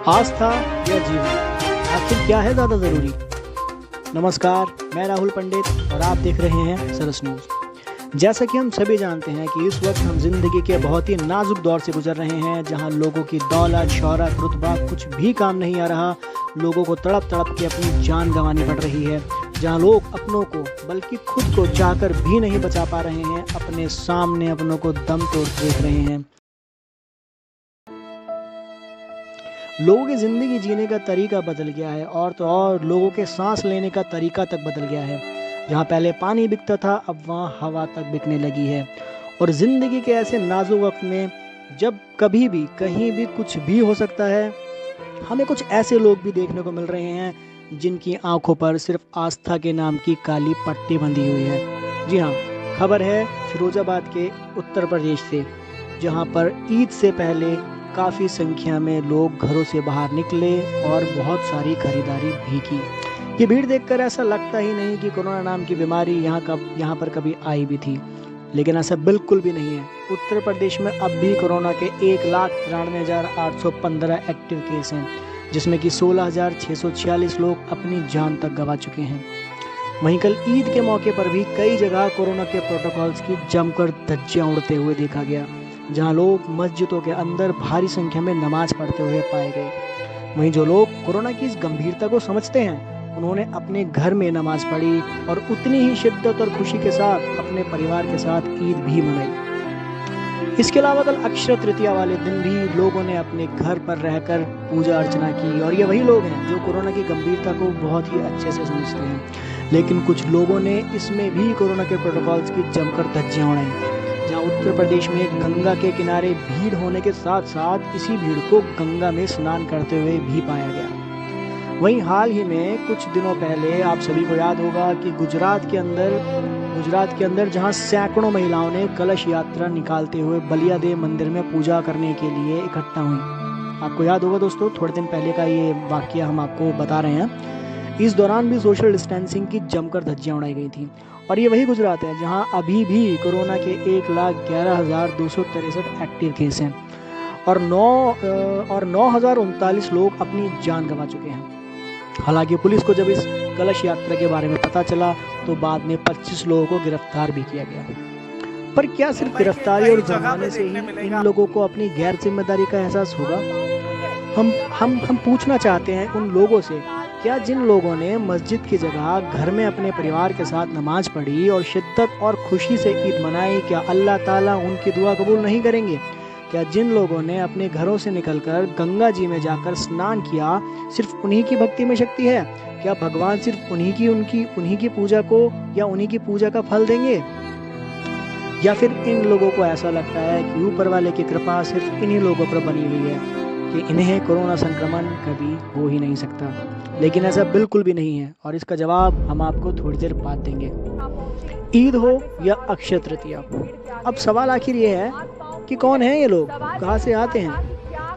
आस्था या जीवन, आखिर क्या है ज़्यादा ज़रूरी। नमस्कार, मैं राहुल पंडित और आप देख रहे हैं सरस न्यूज़। जैसा कि हम सभी जानते हैं कि इस वक्त हम जिंदगी के बहुत ही नाजुक दौर से गुजर रहे हैं, जहां लोगों की दौलत, शोहरत, रुतबा कुछ भी काम नहीं आ रहा। लोगों को तड़प तड़प के अपनी जान गंवानी पड़ रही है, जहां लोग अपनों को बल्कि खुद को चाहकर भी नहीं बचा पा रहे हैं। अपने सामने अपनों को दम तोड़ देख रहे हैं। लोगों की ज़िंदगी जीने का तरीका बदल गया है, और तो और लोगों के सांस लेने का तरीका तक बदल गया है। जहाँ पहले पानी बिकता था, अब वहाँ हवा तक बिकने लगी है। और ज़िंदगी के ऐसे नाजुक वक्त में जब कभी भी कहीं भी कुछ भी हो सकता है, हमें कुछ ऐसे लोग भी देखने को मिल रहे हैं जिनकी आंखों पर सिर्फ आस्था के नाम की काली पट्टी बंधी हुई है। जी हाँ, खबर है फिरोजाबाद के उत्तर प्रदेश से, जहाँ पर ईद से पहले काफ़ी संख्या में लोग घरों से बाहर निकले और बहुत सारी खरीदारी भी की। ये भीड़ देखकर ऐसा लगता ही नहीं कि कोरोना नाम की बीमारी यहाँ पर कभी आई भी थी, लेकिन ऐसा बिल्कुल भी नहीं है। उत्तर प्रदेश में अब भी कोरोना के 1,93,815 एक्टिव केस हैं, जिसमें कि 16,646 लोग अपनी जान तक गंवा चुके हैं। वहीं कल ईद के मौके पर भी कई जगह कोरोना के प्रोटोकॉल्स की जमकर धज्जियां उड़ते हुए देखा गया, जहां लोग मस्जिदों के अंदर भारी संख्या में नमाज पढ़ते हुए पाए गए। वहीं जो लोग कोरोना की इस गंभीरता को समझते हैं, उन्होंने अपने घर में नमाज पढ़ी और उतनी ही शिद्दत और खुशी के साथ अपने परिवार के साथ ईद भी मनाई। इसके अलावा कल अक्षय तृतीया वाले दिन भी लोगों ने अपने घर पर रहकर पूजा अर्चना की, और ये वही लोग हैं जो कोरोना की गंभीरता को बहुत ही अच्छे से समझते हैं। लेकिन कुछ लोगों ने इसमें भी कोरोना के प्रोटोकॉल्स की जमकर धज्जियां उड़ाई। जहाँ उत्तर प्रदेश में गंगा के किनारे भीड़ होने के साथ साथ इसी भीड़ को गंगा में स्नान करते हुए भी पाया गया। वहीं हाल ही में कुछ दिनों पहले आप सभी को याद होगा कि गुजरात के अंदर जहाँ सैकड़ों महिलाओं ने कलश यात्रा निकालते हुए बलिया देव मंदिर में पूजा करने के लिए इकट्ठा हुई। आपको याद होगा दोस्तों, थोड़े दिन पहले का ये वाकया हम आपको बता रहे हैं। इस दौरान भी सोशल डिस्टेंसिंग की जमकर धज्जियां उड़ाई गई थी। और ये वही गुजरात है जहां अभी भी कोरोना के 1,11,263 एक्टिव केस हैं और 9,039 लोग अपनी जान गंवा चुके हैं। हालांकि पुलिस को जब इस कलश यात्रा के बारे में पता चला तो बाद में 25 लोगों को गिरफ्तार भी किया गया। पर क्या सिर्फ गिरफ्तारी और जुर्माने से ही इन लोगों को अपनी गैर जिम्मेदारी का एहसास होगा? हम पूछना चाहते हैं उन लोगों से, क्या जिन लोगों ने मस्जिद की जगह घर में अपने परिवार के साथ नमाज पढ़ी और शिद्दत और खुशी से ईद मनाई, क्या अल्लाह ताला उनकी दुआ कबूल नहीं करेंगे? क्या जिन लोगों ने अपने घरों से निकलकर गंगा जी में जाकर स्नान किया, सिर्फ उन्हीं की भक्ति में शक्ति है? क्या भगवान सिर्फ उन्हीं की पूजा को या उन्हीं की पूजा का फल देंगे? या फिर इन लोगों को ऐसा लगता है कि ऊपर वाले की कृपा सिर्फ इन्हीं लोगों पर बनी हुई है कि इन्हें कोरोना संक्रमण कभी हो ही नहीं सकता? लेकिन ऐसा बिल्कुल भी नहीं है, और इसका जवाब हम आपको थोड़ी देर बाद देंगे। ईद हो या अक्षय तृतीया, अब सवाल आखिर ये है कि कौन है ये लोग, कहाँ से आते हैं?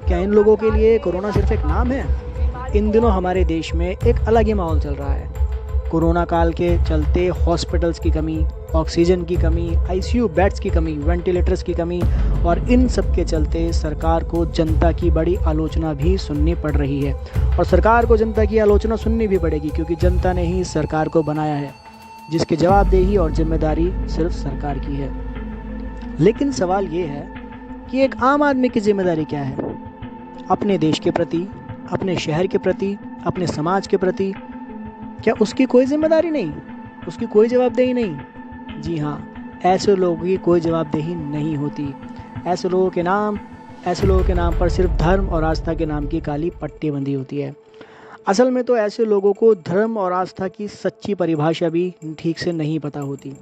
क्या इन लोगों के लिए कोरोना सिर्फ एक नाम है? इन दिनों हमारे देश में एक अलग ही माहौल चल रहा है। कोरोना काल के चलते हॉस्पिटल्स की कमी, ऑक्सीजन की कमी, आईसीयू बेड्स की कमी, वेंटिलेटर्स की कमी, और इन सब के चलते सरकार को जनता की बड़ी आलोचना भी सुननी पड़ रही है। और सरकार को जनता की आलोचना सुननी भी पड़ेगी, क्योंकि जनता ने ही सरकार को बनाया है, जिसकी जवाबदेही और जिम्मेदारी सिर्फ सरकार की है। लेकिन सवाल ये है कि एक आम आदमी की जिम्मेदारी क्या है? अपने देश के प्रति, अपने शहर के प्रति, अपने समाज के प्रति क्या उसकी कोई जिम्मेदारी नहीं, उसकी कोई जवाबदेही नहीं? जी हाँ, ऐसे लोगों की कोई जवाबदेही नहीं होती। ऐसे लोगों के नाम पर सिर्फ धर्म और आस्था के नाम की काली पट्टी बंधी होती है। असल में तो ऐसे लोगों को धर्म और आस्था की सच्ची परिभाषा भी ठीक से नहीं पता होती।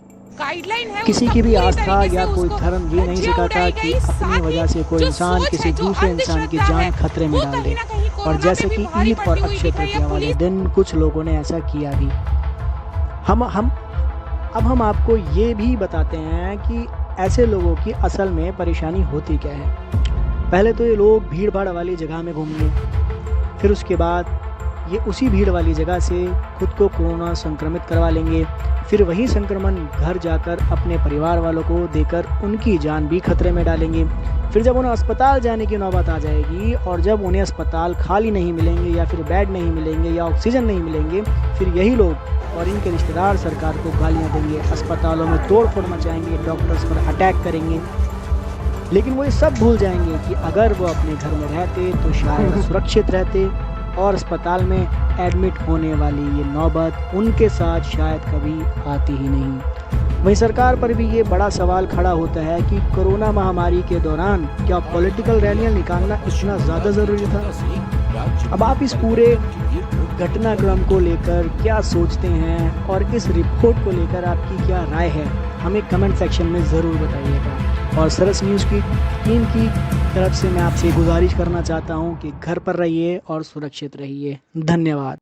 किसी की भी आस्था या कोई धर्म ये नहीं सिखाता कि अपनी वजह से कोई इंसान किसी दूसरे इंसान की जान खतरे में डाल दे। और जैसे कि ईद और अक्षय तृतीया वाले दिन कुछ लोगों ने ऐसा किया भी। हम आपको ये भी बताते हैं कि ऐसे लोगों की असल में परेशानी होती क्या है। पहले तो ये लोग भीड़ भाड़ वाली जगह में घूमेंगे, फिर उसके बाद ये उसी भीड़ वाली जगह से खुद को कोरोना संक्रमित करवा लेंगे, फिर वही संक्रमण घर जाकर अपने परिवार वालों को देकर उनकी जान भी खतरे में डालेंगे। फिर जब उन्हें अस्पताल जाने की नौबत आ जाएगी और जब उन्हें अस्पताल खाली नहीं मिलेंगे या फिर बेड नहीं मिलेंगे या ऑक्सीजन नहीं मिलेंगे, फिर यही लोग और इनके रिश्तेदार सरकार को गालियां देंगे, अस्पतालों में तोड़-फोड़ मचाएंगे, डॉक्टर्स पर अटैक करेंगे। लेकिन वो ये सब भूल जाएंगे कि अगर वो अपने घर में रहते तो शायद सुरक्षित रहते और अस्पताल में एडमिट होने वाली ये नौबत उनके साथ शायद कभी आती ही नहीं। वहीं सरकार पर भी ये बड़ा सवाल खड़ा होता है कि कोरोना महामारी के दौरान क्या पॉलिटिकल रैलियां निकालना इतना ज़्यादा ज़रूरी था? अब आप इस पूरे घटनाक्रम को लेकर क्या सोचते हैं और इस रिपोर्ट को लेकर आपकी क्या राय है, हमें कमेंट सेक्शन में ज़रूर बताइएगा। और सरस न्यूज़ की टीम की तरफ से मैं आपसे गुजारिश करना चाहता हूं कि घर पर रहिए और सुरक्षित रहिए। धन्यवाद।